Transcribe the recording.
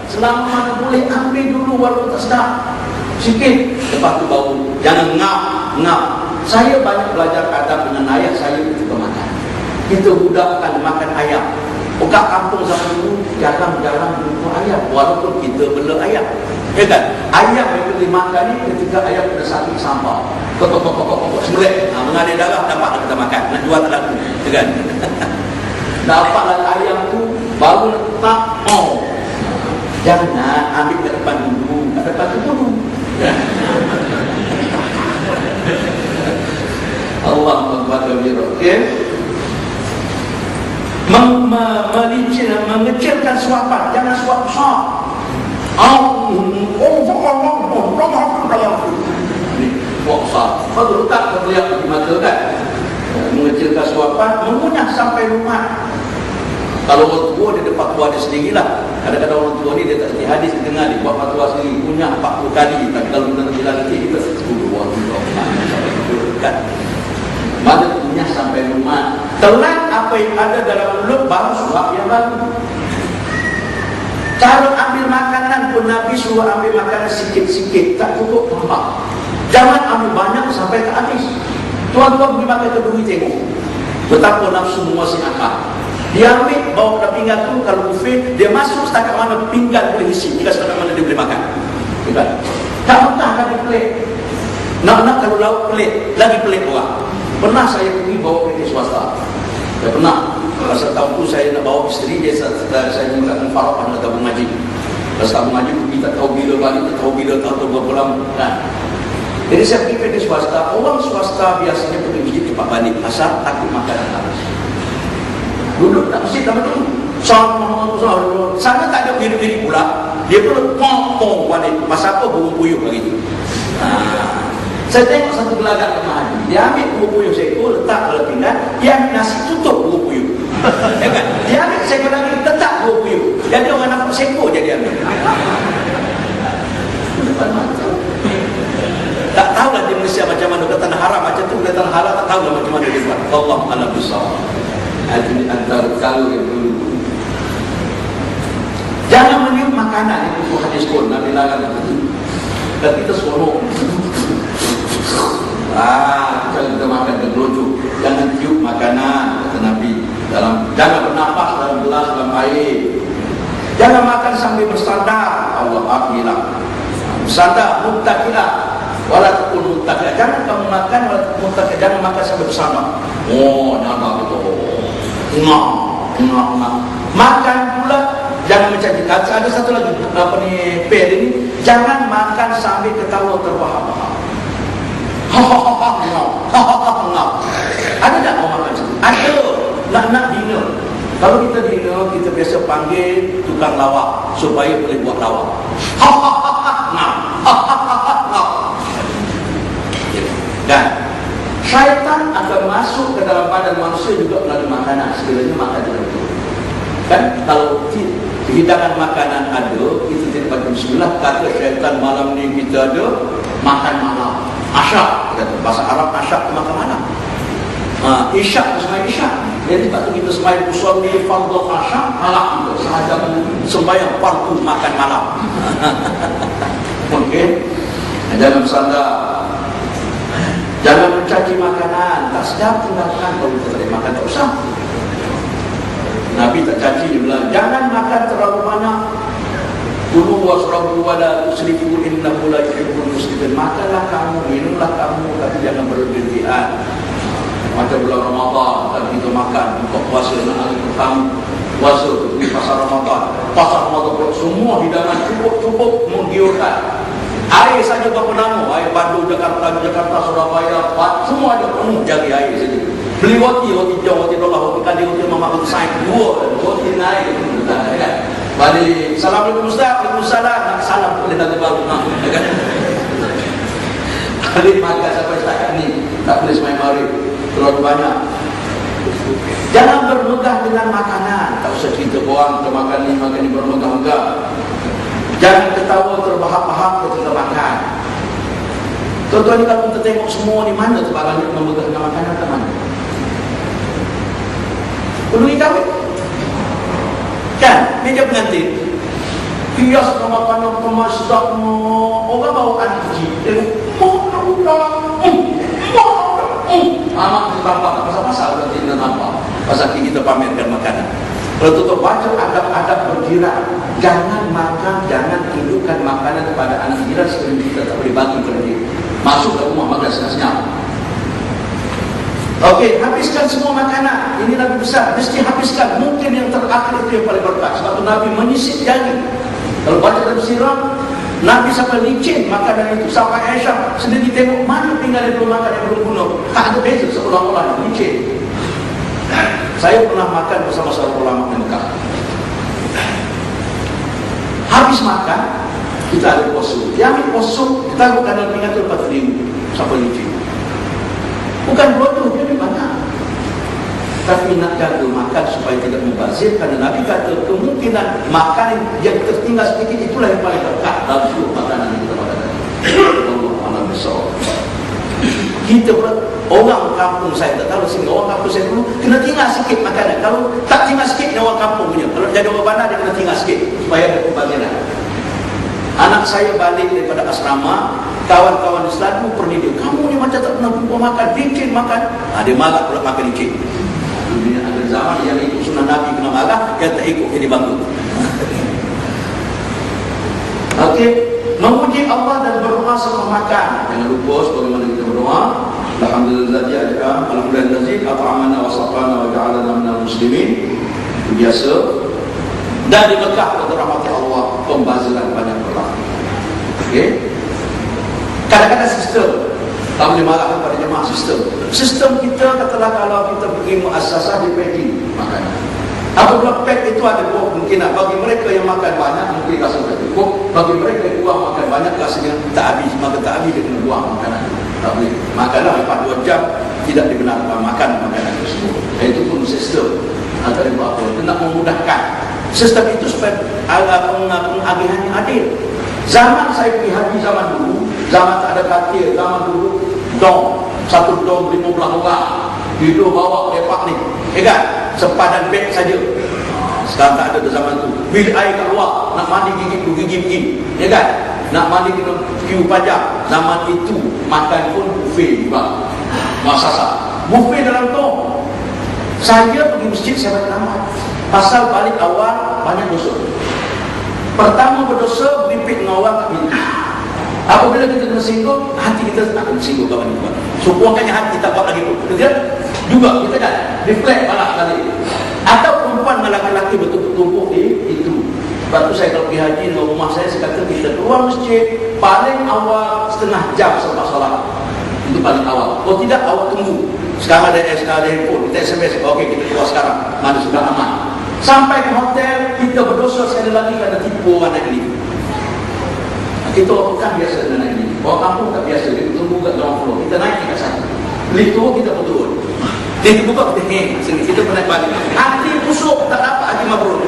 selama mana boleh ambil dulu walaupun tak sedap sikit, lepas tu baru jangan ngap. Saya banyak belajar adab dengan ayah saya juga makan. Kita budak kan makan ayam. Bukan kampung zaman dulu jarang jumpa ayam walaupun kita bela ayam. Ya kan? Ayam yang kita makan ni ketika ayam kena sakit sampah. Kok semelet. Mengalir darah dapat kita makan. Nak jual tak laku. Ya kan? Dapatlah ayam tu baru letak. Jangan ambil kat depan dulu. Kat depan tu dulu. Allah Akbar kabira. Okey. Mengecilkan suapan, jangan suap besar. Kalau letak terlihat di mata kan, mengecilkan suapan, mengunyah sampai rumah. Kalau orang tua dia ada fatwa dia sendirilah. Kadang-kadang orang tua ni dia tak seperti hadis dia dengar, dia buat fatwa sendiri, kunyah 40 kali. Tapi kalau kita nak bilang nanti kita 10 orang sampai dekat. Maka kunyah sampai rumah. Telan apa yang ada dalam mulut baru suap yang baru. Cara ambil makanan pun Nabi suruh ambil makanan sikit-sikit, tak cukup nampak. Jangan ambil banyak sampai ke habis. Tuan-tuan pergi makan kedui tengok betapa nafsu menguasai akal. Dia ambil bawa ke pinggan tu, kalau buffet dia masuk setakat mana pinggan boleh isi, tidak setakat mana dia boleh makan. Tak mentah lagi pelik. Nak kalau lauk pelik, lagi pelik orang. Pernah saya pergi bawa kereta swasta. Saya pernah. Masa tahun tu saya nak bawa isteri dia, saya minta Farah nak tabung haji. Masa tabung haji pergi tak tahu bila balik, tak tahu bila, tak tahu berapa lama. Jadi saya pergi kereta swasta. Orang swasta biasanya pergi masjid cepat balik, asal takut makanan habis. Duduk tak masjid tak betul. Sana tak ada diri pula. Dia pun pong balik. Masa apa burung puyuh lagi tu. Saya tengok satu gelagat kemah haji. Dia ambil burung puyuh seekor, letak dalam pinggan. Dia ambil nasi, tutup burung puyuh. Ya kan? Dia ambil seekor lagi, letak burung puyuh. Jadi orang nampak seekor je dia ambil. Tak tahulah di Malaysia macam mana. Dia tanah haram macam tu, dia tanah halal tak tahulah macam mana dia buat. Allah alam bisawab. Ini antara kalau yang dulu. Jangan meniup makanan, itu hadis pun Nabi larang itu. Dan kita seronok. Kita makan tergelujuk. Jangan tiup makanan, kata Nabi. Jangan bernafas dalam gelas, dalam air. Jangan makan sambil bersandar. Allah akhilah. Bersandar, muttaqilah. Walaupun muttaqilah. Jangan kamu makan walaupun muttaqilah. Jangan makan sambil bersandar. Nampak betul. Makan pula jangan macam ni. Ada satu lagi pair ini, jangan makan sambil ketawa terbahak-bahak. Ada tak orang makan macam tu? Ada. Nak dinner. Kalau kita dinner, kita biasa panggil tukang lawak supaya boleh buat lawak. Dan syaitan akan masuk ke dalam badan manusia juga melalui makanan. Sekiranya makan tidak betul. Kan kalau hidangan makanan ada, kita tidak baca bismillah, kata syaitan malam ni kita ada makan malam. Asyak, bahasa Arab asyak makan malam. Isyak sembahyang isyak. Jadi sebab tu kita sembahyang usolli fardhu asyak malam kita sahaja sembahyang fardu makan malam. Okey. Jangan bersandar. Jangan mencaci makanan, tak sedap tinggalkan. Kalau kita tak makan tak usah. Nabi tak caci, dia bilang jangan makan terlalu banyak. Kulu wasrabu wala tusrifu innahu la yuhibbul muslimin. Makanlah kamu, minumlah kamu, tapi jangan berlebihan. Macam bulan Ramadan, dan kita makan untuk puasa dengan hari pertama. Puasa di pasar Ramadan. Pasar Ramadan semua hidangan cukup menggiurkan. Air saja berapa nama? Air Bandung, Jakarta, Surabaya, semua ada penuh jari air saja. Beli roti jauh, roti dolar, roti kadi, roti mamak, roti sain, dua, roti naik. Balik, Assalamualaikum Ustaz, Waalaikumsalam. Nak salam boleh tak baru. Balik makan sampai setakat ni, tak boleh semai mari. Terlalu banyak. Jangan bermegah dengan makanan. Tak usah cerita orang, kita makan ni bermegah-megah. Jangan ketawa terbahak-bahak ketika makan. Tuan-tuan ni kalau kita tengok semua ni, mana tu barangnya memegah dengan makanan ke mana? Perlu kahwin kan? Meja pengantin hias makanan kemasdak, orang bawa anjing, amak tampak pasal-pasal berarti kita nampak pasal kita pamerkan makanan. Kalau tutup baca adab-adab berjiran, jangan makan, jangan tunjukkan makanan kepada anak jiran sebelum kita tak boleh bagi kepada dia. Masuk ke rumah makan senang-senang. Okey, habiskan semua makanan. Ini Nabi besar, mesti habiskan. Mungkin yang terakhir itu yang paling berkat. Sebab tu Nabi menyisip jari. Kalau baca dalam sirah, Nabi sampai licin makanan itu. Sampai Aisyah sendiri tengok mana tinggal yang belum makan, yang belum bunuh. Tak ada beza seolah-olah licin. Saya pernah makan bersama seorang ulama di Mekah. Habis makan, kita ada kosong. Dia ambil kosong, kita bukan dalam pinggan itu 4,000 sampai licin. Bukan bodoh, dia banyak. Tapi nak jaga makan supaya tidak membazir. Kerana Nabi kata kemungkinan makan yang tertinggal sedikit itulah yang paling dekat dalam seluruh makanan yang kita makan. Allah besar. Kita orang kampung saya tak tahu sehingga orang kampung saya dulu kena tinggal sikit makanan. Kalau tak tinggal sikit dia orang kampung punya. Kalau jadi orang bandar dia kena tinggal sikit supaya ada pembagian. Anak saya balik daripada asrama, kawan-kawan di Selatan perni dia, kamu ni macam tak pernah jumpa makan, licin makan. Dia marah pula makan licin. Dunia ada zaman yang ikut sunnah Nabi kena marah, yang tak ikut jadi bangkut. Okey, memuji Allah dan berdoa sebelum makan. Jangan lupa sebagaimana kita berdoa, alhamdulillah ja'ala alhamdulillah at'amana wa saqana wa ja'alana minal muslimin. Itu biasa. Dan di Mekah pada rahmat Allah pembaziran banyak berlaku. Okey. Kadang-kadang sistem tak boleh marah kepada jemaah sistem kita katalah kalau kita pergi muassasah di packing makanan. Apabila pack itu ada dua kemungkinan. Bagi mereka yang makan banyak mungkin rasa tak cukup. Bagi mereka yang buang makan banyak rasanya tak habis. Maka tak habis dia kena buang makanan. Tak boleh. Makanlah lepas 2 jam tidak dibenarkan makan makanan tersebut. Itu pun sistem. Ada buat apa? Itu nak memudahkan. Sistem itu supaya pengagihan yang adil. Zaman saya pergi haji zaman dulu, zaman tak ada katil, zaman dulu dom, satu dom 15 orang hidup bawa lepak ni, kan? Sepadan beg saja. Sekarang tak ada zaman tu. Bil air kat luar, nak mandi gigi begini, kan? Nak mandi kena queue pajak. Zaman itu makan pun buffet juga. Muassasah buffet dalam tu. Saya pergi masjid saya baca nama. Pasal balik awal banyak dosa. Pertama berdosa beripik dengan orang tak minta. Apabila kita kena singgung, hati kita tak kena singgung kawan kita. Sukuangkannya hati tak buat lagi pun. Kemudian juga kita kan reflect balak balik. Atau perempuan dengan laki-laki betul-betul tumpuk di itu. Sebab tu saya kalau pergi haji di rumah saya kata kita keluar masjid paling awal setengah jam selepas solat. Itu paling awal. Kalau tidak awal tunggu. Sekarang ada handphone, kita SMS, okey kita keluar sekarang. Mana sudah aman. Sampai ke hotel, kita berdosa sekali lagi kerana tipu orang naik lift. Kita orang bukan biasa dengan naik lift. Orang kampung tak biasa, dia tunggu kat ground floor. Kita naik kat sana. Lift turun, kita pun turun. Lift buka, kita hang. Kita pun naik balik. Hati busuk, tak dapat hati mabrur.